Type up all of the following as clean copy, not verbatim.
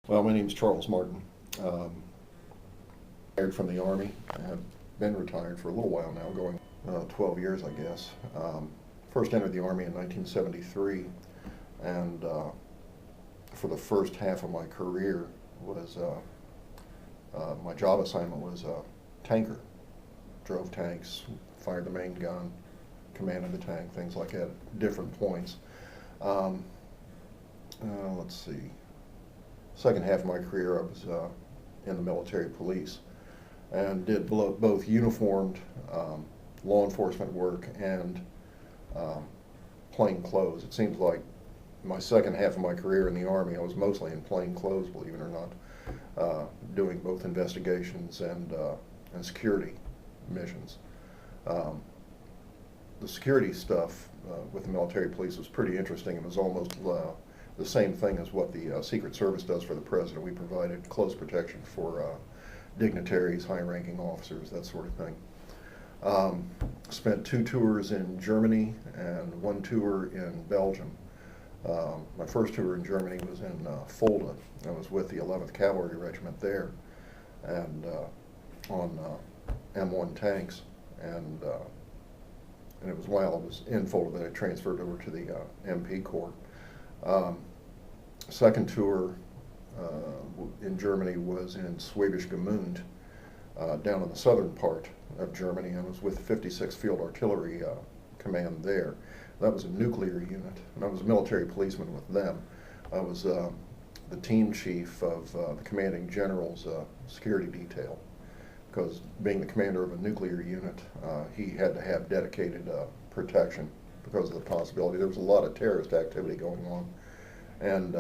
Well, my name's Charles Martin. Um, Retired from the Army. I have been retired for a little while now, going 12 years, I guess. First entered the Army in 1973, and for the first half of my career was my job assignment was tanker. Drove tanks, fired the main gun, commanded the tank, things like that at different points. Um, let's see. Second half of my career, I was in the military police and did both uniformed law enforcement work and um, plain clothes. It seems like my second half of my career in the Army, I was mostly in plain clothes, believe it or not, doing both investigations and security missions. Um, the security stuff with the military police was pretty interesting. It was almost the same thing as what the Secret Service does for the President. We provided close protection for dignitaries, high-ranking officers, that sort of thing. Spent 2 tours in Germany and 1 tour in Belgium. My first tour in Germany was in Fulda. I was with the 11th Cavalry Regiment there, and on M1 tanks, and it was while I was in Fulda that I transferred over to the MP Corps. Second tour in Germany was in Schwäbisch Gmünd, down in the southern part of Germany. I was with 56th Field Artillery Command there. That was a nuclear unit, and I was a military policeman with them. I was the team chief of the commanding general's security detail, because being the commander of a nuclear unit, he had to have dedicated protection because of the possibility. There was a lot of terrorist activity going on, and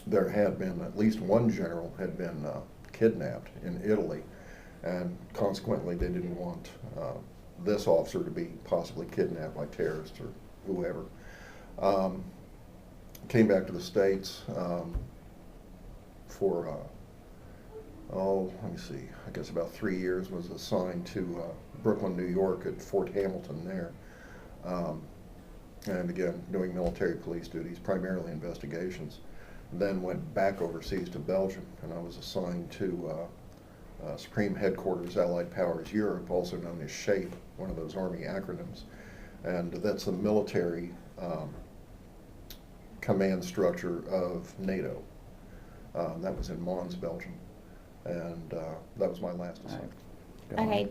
there had been, at least one general had been kidnapped in Italy, and consequently they didn't want this officer to be possibly kidnapped by terrorists or whoever. Came back to the States for, let me see, I guess about 3 years, was assigned to Brooklyn, New York at Fort Hamilton there. And again, doing military police duties, primarily investigations. Then went back overseas to Belgium, and I was assigned to Supreme Headquarters Allied Powers Europe, also known as SHAPE, one of those Army acronyms. And that's the military command structure of NATO. That was in Mons, Belgium, and that was my last assignment. Okay,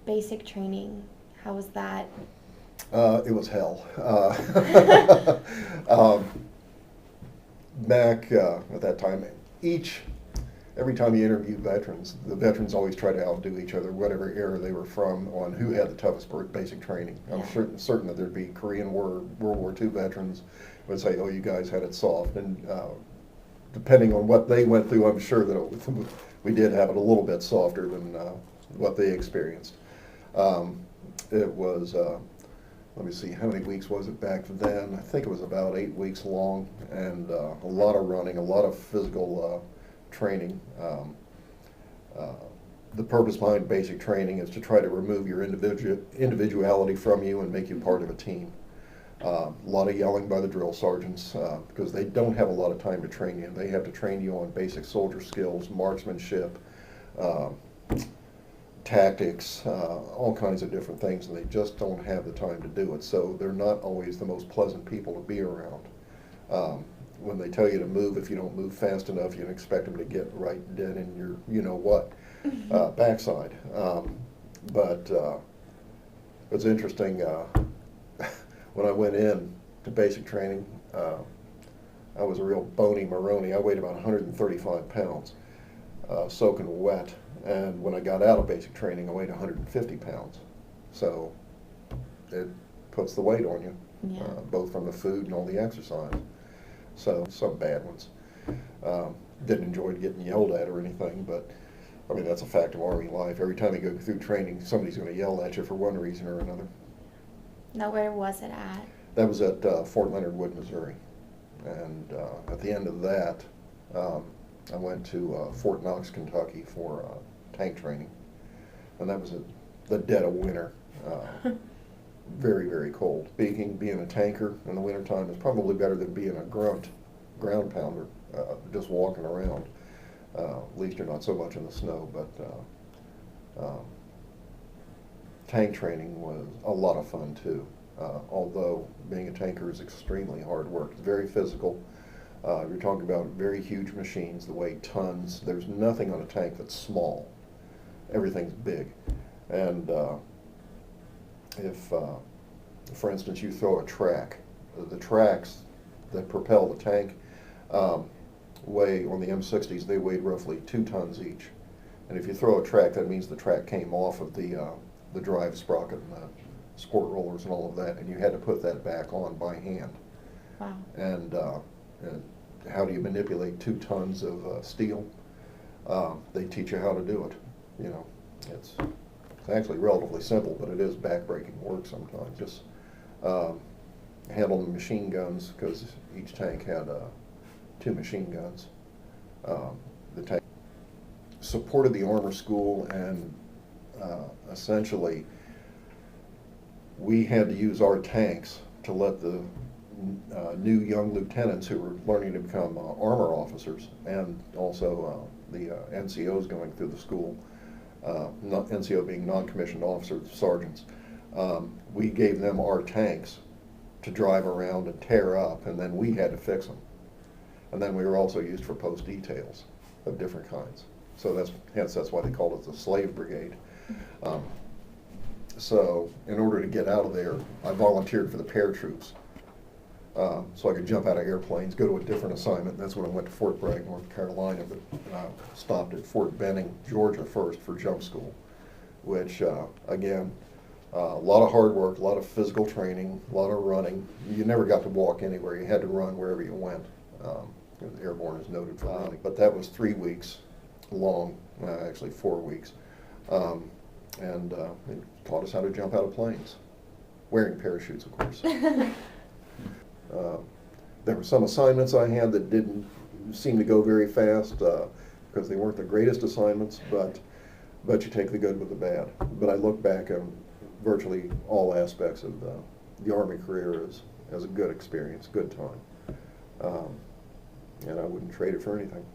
basic training, how was that? It was hell. Back at that time, every time you interview veterans, the veterans always try to outdo each other, whatever era they were from, on who had the toughest basic training. I'm certain that there'd be Korean War, World War II veterans would say, "Oh, you guys had it soft," and depending on what they went through, I'm sure that we did have it a little bit softer than what they experienced. It was. Let me see, how many weeks was it back then? I think it was about 8 weeks long, and a lot of running, a lot of physical training. The purpose behind basic training is to try to remove your individuality from you and make you part of a team. A lot of yelling by the drill sergeants because they don't have a lot of time to train you. They have to train you on basic soldier skills, marksmanship, tactics, all kinds of different things, and they just don't have the time to do it. So they're not always the most pleasant people to be around. When they tell you to move, if you don't move fast enough, you can expect them to get right dead in your you-know-what backside. But it's interesting, when I went in to basic training, I was a real bony Maroney. I weighed about 135 pounds, soaking wet. And when I got out of basic training, I weighed 150 pounds. So it puts the weight on you, both from the food and all the exercise. So some bad ones. Didn't enjoy getting yelled at or anything, but I mean, that's a fact of Army life. Every time you go through training, somebody's going to yell at you for one reason or another. Now, where was it at? That was at Fort Leonard Wood, Missouri. And at the end of that, I went to Fort Knox, Kentucky for tank training, and that was at the dead of winter. Very, very cold. Being a tanker in the wintertime is probably better than being a ground pounder just walking around. At least you're not so much in the snow, but tank training was a lot of fun too. Although being a tanker is extremely hard work. It's very physical. You're talking about very huge machines that weigh tons. There's nothing on a tank that's small. Everything's big. And if, for instance, you throw a track, the tracks that propel the tank weigh, on the M60s, they weighed roughly 2 tons each. And if you throw a track, that means the track came off of the drive sprocket and the support rollers and all of that, and you had to put that back on by hand. Wow. And how do you manipulate 2 tons of steel? They teach you how to do it. You know, it's actually relatively simple, but it is backbreaking work sometimes. Just handling machine guns, because each tank had 2 machine guns. The tank supported the armor school, and essentially we had to use our tanks to let the new young lieutenants who were learning to become armor officers, and also the NCOs going through the school, NCO being non-commissioned officers, sergeants, we gave them our tanks to drive around and tear up, and then we had to fix them. And then we were also used for post details of different kinds. So that's why they called it the slave brigade. So in order to get out of there, I volunteered for the paratroops, so I could jump out of airplanes, go to a different assignment. That's when I went to Fort Bragg, North Carolina, but stopped at Fort Benning, Georgia first for jump school, which again, a lot of hard work, a lot of physical training, a lot of running. You never got to walk anywhere. You had to run wherever you went. Airborne is noted for running. But that was 3 weeks long, actually 4 weeks. And it taught us how to jump out of planes, wearing parachutes, of course. There were some assignments I had that didn't seem to go very fast because they weren't the greatest assignments, but you take the good with the bad. But I look back on virtually all aspects of the Army career as a good experience, good time. And I wouldn't trade it for anything.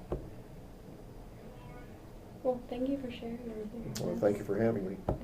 Well, thank you for sharing everything. Well, thank you for having me. Mhm.